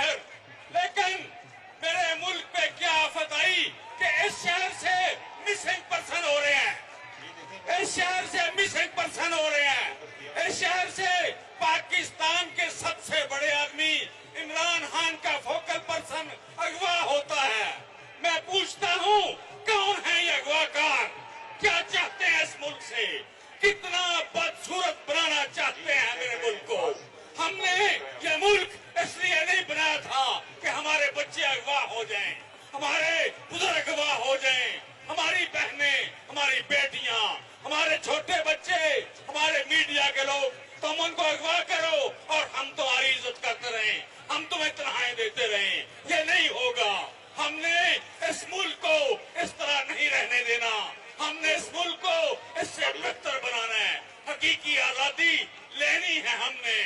शहर, लेकिन मेरे मुल्क पे क्या आफत आई कि इस शहर से मिसिंग पर्सन हो रहे हैं, इस शहर से मिसिंग पर्सन हो रहे हैं, इस शहर से पाकिस्तान के सबसे बड़े आदमी इमरान खान का फोकल पर्सन अगवा होता है। मैं पूछता हूँ, कौन है ये अगवाकार? क्या चाहते हैं इस मुल्क से? कितना बदसूरत बनाना चाहते हैं मेरे मुल्क को? हमने ये मुल्क इसलिए नहीं बनाया था कि हमारे बच्चे अगवा हो जाएं, हमारे बुजुर्ग अगवा हो जाएं, हमारी बहनें, हमारी बेटियां, हमारे छोटे बच्चे, हमारे मीडिया के लोग, तुम उनको अगवा करो और हम तुम्हारी इज्जत करते रहें, हम तुम्हें तनख्वाहें देते रहें। ये नहीं होगा। हमने इस मुल्क को इस तरह नहीं रहने देना। हमने इस मुल्क को इससे बेहतर बनाना है। हकीकी आजादी लेनी है हमने।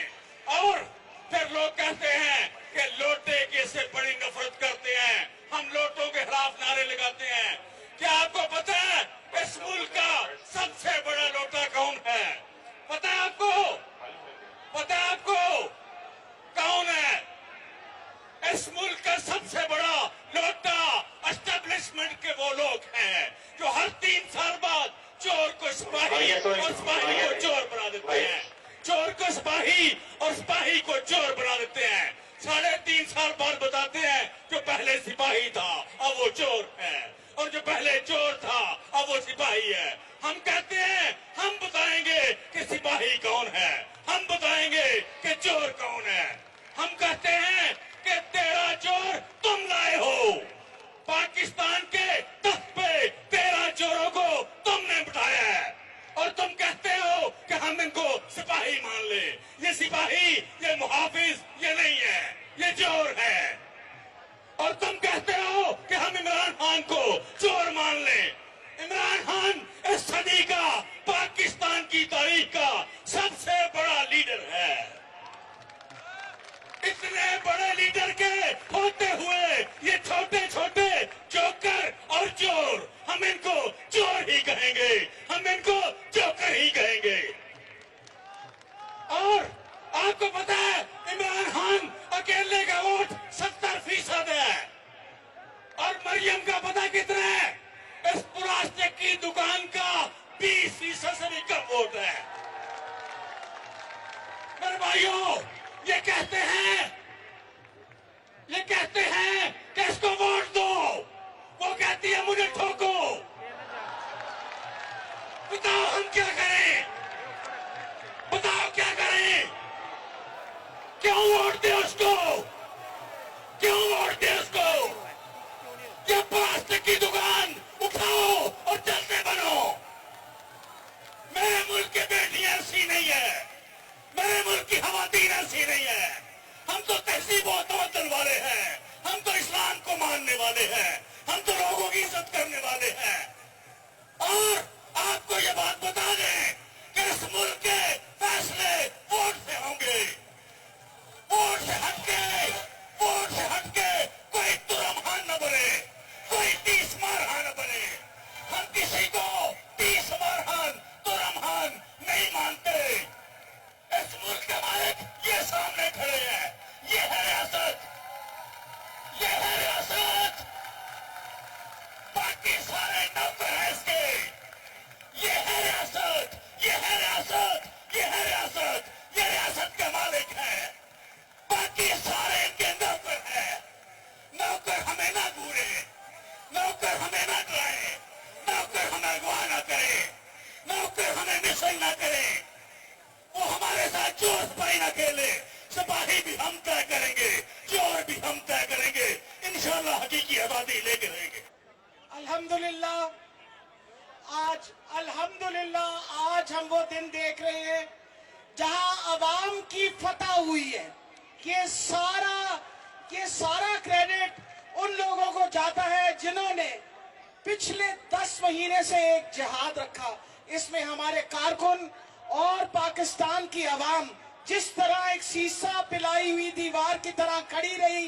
और फिर लोग कहते हैं कि लोटे के से बड़ी नफरत करते हैं, हम लोटों के खिलाफ नारे लगाते हैं। क्या आपको पता है इस मुल्क का सबसे बड़ा लोटा कौन है? पता है आपको? पता है आपको कौन है? इस मुल्क का सबसे बड़ा लोटा एस्टेब्लिशमेंट के वो लोग हैं जो हर 3 साल बाद चोर को सिपाही और सिपाही को चोर बना देते हैं, चोर को सिपाही और सिपाही को चोर बना देते हैं। 3.5 साल बाद बताते हैं जो पहले सिपाही था अब वो चोर है, और जो पहले चोर था अब वो सिपाही है। हम कहते हैं हम बताएंगे कि सिपाही कौन है, हम बताएंगे कि चोर कौन है। हम कहते हैं कि तेरा चोर तुम लाए हो, पाकिस्तान के तख्त पे 13 चोरों को तुमने बिठाया है, और तुम कहते हो कि हम इनको सिपाही मान ले। ये सिपाही, ये मुहाफिज, ये नहीं है, ये चोर है। और तुम कहते हो कि हम इमरान खान को चोर मान लें। इमरान खान इस सदी का, पाकिस्तान की तारीख का सबसे बड़ा लीडर है। इतने बड़े लीडर के होते हुए ये छोटे छोटे जोकर और चोर, हम इनको चोर ही कहेंगे, हम इनको जोकर ही कहेंगे। और आपको पता है इमरान खान अकेले का वोट 70% है, और मरियम का पता कितना है? इस प्लास्टिक की दुकान का 20% से भी कम वोट है। मेरे भाइयों, ये कहते हैं कि इसको वोट दो, वो कहती है मुझे ठोको। बताओ हम क्या करें? बताओ क्या करें? क्यों वोट दे उसको? क्यों वोट दे उसको? ये प्लास्टिक की दुकान उठाओ और चलते बनो। मेरे मुल्क की बेटियां ऐसी नहीं है, मेरे मुल्क की खवातीन ऐसी नहीं है। हम तो तहजीब और तवज्जुह वाले हैं, हम तो इस्लाम को मानने वाले हैं, हम तो लोगों की इज्जत करने वाले हैं। और आपको ये बात बता दें कि इस मुल्क के फैसले वोट से होंगे। वोट से हटके कोई तुरमहान न बने, कोई 30 मारहान न बने। हम किसी को 30 मारहान, तुरमहान नहीं मानते। इस मुल्क के मालिक ये सामने खड़े हैं, ये है रियासत, ये है रियासत। बाकी सारे नौकर हैं इसके। ये है रियासत, ये है रियासत, ये है रियासत, ये रियासत के मालिक हैं। बाकी सारे इनके नौकर हैं। नौकर हमें ना घूरे, नौकर हमें ना डराए, नौकर हमें अगवा ना करे, नौकर हमें मिसल ना करे। वो हमारे साथ चोर सिपाही न खेले, सिपाही भी हम तय करेंगे, चोर भी हम तय करेंगे। इंशाअल्लाह हकीकी आबादी लेके रहेंगे। अल्हम्दुलिल्लाह, आज हम वो दिन देख रहे हैं जहां अवाम की फतह हुई है। ये सारा क्रेडिट उन लोगों को जाता है जिन्होंने पिछले 10 महीने से एक जिहाद रखा। इसमें हमारे कारकुन और पाकिस्तान की अवाम जिस तरह एक शीशा पिलाई हुई दीवार की तरह खड़ी रही।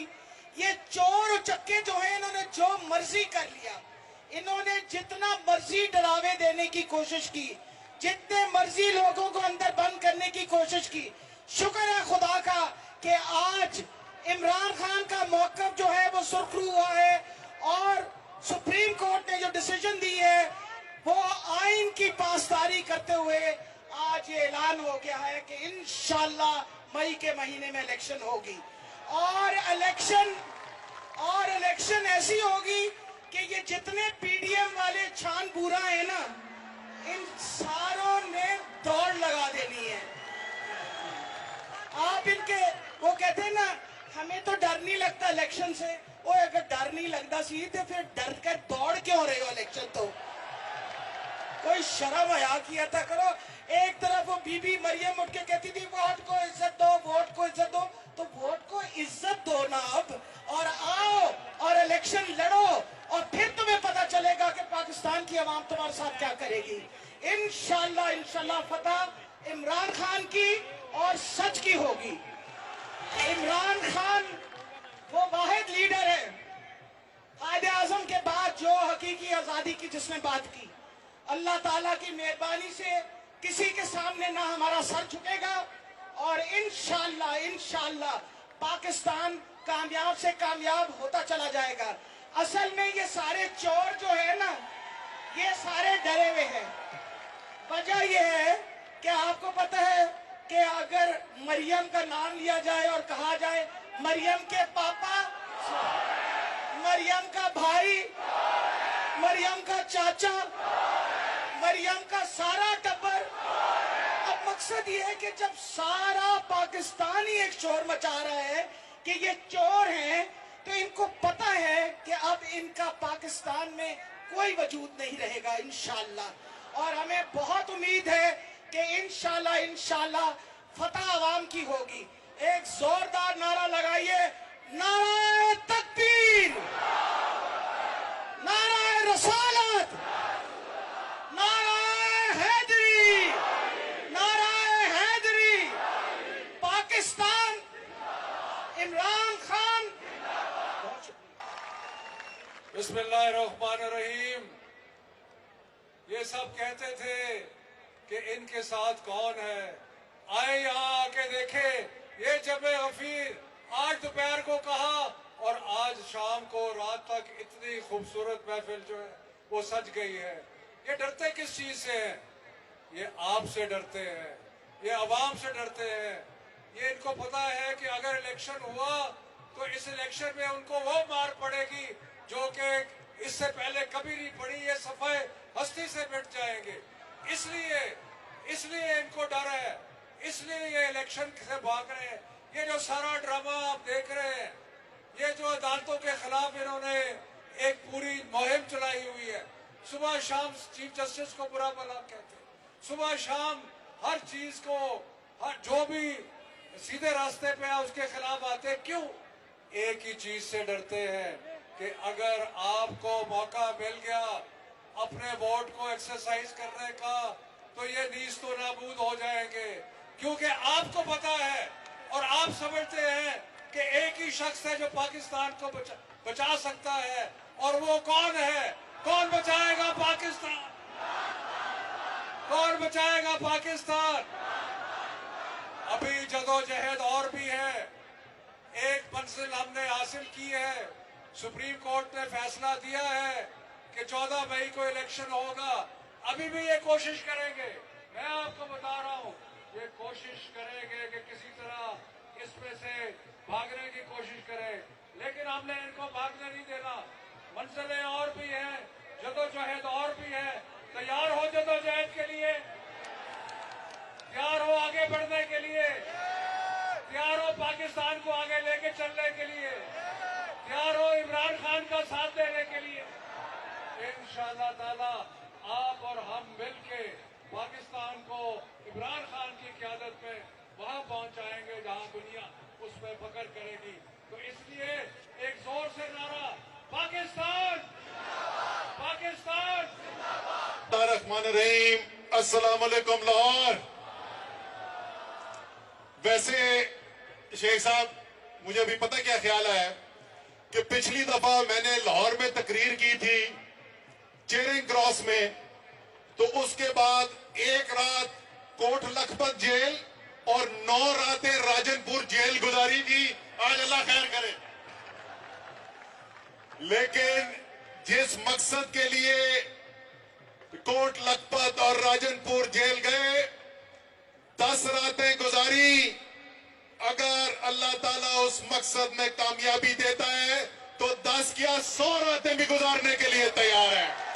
ये चोर चक्के जो है, इन्होंने जो मर्जी कर लिया, इन्होंने जितना मर्जी डरावे देने की कोशिश की, जितने मर्जी लोगों को अंदर बंद करने की कोशिश की। शुक्र है खुदा का कि आज इमरान खान का मौक़िफ़ जो है वो सुर्खरू हुआ है और सुप्रीम कोर्ट ने जो डिसीजन दी है वो आइन की पासदारी करते हुए आज ये ऐलान हो गया है कि इंशाअल्लाह मई के महीने में इलेक्शन होगी और इलेक्शन ऐसी होगी कि ये जितने पीडीएम वाले छान बूरा है ना, इन सारों ने दौड़ लगा देनी है। आप इनके वो कहते हैं ना, हमें तो डर नहीं लगता इलेक्शन से। वो अगर डर नहीं लगता सी तो फिर डर कर दौड़ क्यों रहे हो इलेक्शन? तो कोई शर्म हया किया था करो। एक तरफ वो बीबी मरियम उठ के कहती थी वोट को इज्जत दो, वोट को इज्जत दो, तो वोट को इज्जत दो ना अब, और आओ और इलेक्शन लड़ो और फिर तुम्हें पता चलेगा कि पाकिस्तान की आवाम तुम्हारे साथ क्या करेगी। इंशाल्लाह फतह इमरान खान की और सच की होगी। इमरान खान वो वाहिद लीडर है कायदे आजम के बाद जो हकीकी आजादी की जिसने बात की। अल्लाह ताला की मेहरबानी से किसी के सामने ना हमारा सर झुकेगा और इंशाल्लाह पाकिस्तान कामयाब से कामयाब होता चला जाएगा। असल में ये सारे चोर जो है ना, ये सारे डरे हुए हैं। वजह ये है कि आपको पता है कि अगर मरियम का नाम लिया जाए और कहा जाए मरियम के पापा, मरियम का भाई, मरियम का चाचा, मरियम का सारा टब्बर, अब मकसद ये है कि जब सारा पाकिस्तान ही एक शोर मचा रहा है कि ये चोर हैं, तो इनको पता है कि अब इनका पाकिस्तान में कोई वजूद नहीं रहेगा इंशाल्लाह। और हमें बहुत उम्मीद है कि इंशाल्लाह फतह आवाम की होगी। एक जोरदार नारा लगाइए, नारा तकबीर, नारा रसालत, नारा हैदरी, नारा हैदरी, पाकिस्तान, इमरान खान। बिस्मिल्लाहिर्रहमानिर्रहीम। ये सब कहते थे कि इनके साथ कौन है, आए यहाँ आके देखे। ये जबे गफीर आज दोपहर को कहा और आज शाम को रात तक इतनी खूबसूरत महफिल जो है वो सज गई है। ये डरते किस चीज से हैं? ये आपसे डरते हैं, ये अवाम से डरते हैं। ये इनको पता है कि अगर इलेक्शन हुआ तो इस इलेक्शन में उनको वो मार पड़ेगी जो कि इससे पहले कभी नहीं पड़ी। ये सफाई हस्ती से मिट जाएंगे। इसलिए इनको डर है, इसलिए ये इलेक्शन से भाग रहे हैं। ये जो सारा ड्रामा आप देख रहे हैं, ये जो अदालतों के खिलाफ इन्होंने एक पूरी मुहिम चलाई हुई है। सुबह शाम चीफ जस्टिस को बुरा भला कहते हैं, सुबह शाम हर चीज को, हर जो भी सीधे रास्ते पे है उसके खिलाफ आते हैं। क्यों? एक ही चीज से डरते हैं कि अगर आपको मौका मिल गया अपने वोट को एक्सरसाइज करने का तो ये नीज तो नाबूद हो जाएंगे। क्योंकि आपको पता है और आप समझते हैं कि एक ही शख्स है जो पाकिस्तान को बचा सकता है, और वो कौन है? कौन बचाएगा पाकिस्तान? कौन बचाएगा पाकिस्तान? अभी जदोजहद और भी है। एक मंजिल हमने हासिल की है। सुप्रीम कोर्ट ने फैसला दिया है कि 14 मई को इलेक्शन होगा। अभी भी ये कोशिश करेंगे, मैं आपको बता रहा हूं, ये कोशिश करेंगे कि किसी तरह इसमें से भागने की कोशिश करें, लेकिन हमने इनको भागने नहीं देना। मंजिलें और भी हैं, जदोजहद और भी है। तैयार हो जदोजहद के लिए? तैयार हो आगे बढ़ने के लिए? तैयार हो पाकिस्तान को आगे लेके चलने के लिए? तैयार हो इमरान खान का साथ देने के लिए? इंशाअल्लाह ताला आप और हम मिलके पाकिस्तान को इमरान खान की क़यादत में वहां पहुंचाएंगे जहां दुनिया उस पर फख्र करेगी। तो इसलिए एक जोर से नारा, पाकिस्तान, पाकिस्तान। रहमान अस्सलाम वालेकुम लाहौर। वैसे शेख साहब, मुझे अभी पता क्या ख्याल है कि पिछली दफा मैंने लाहौर में तकरीर की थी चेरिंग क्रॉस में, तो उसके बाद एक रात कोट लखपत जेल और 9 रातें राजनपुर जेल गुजारी थी آج اللہ خیر کرے. لیکن جس مقصد کے لیے کوٹ لکھپت اور راجن پور جیل گئے, 10 راتیں گزاری, اگر اللہ تعالیٰ اس مقصد میں کامیابی دیتا ہے تو 10 کیا 100 راتیں بھی گزارنے کے لیے تیار ہے.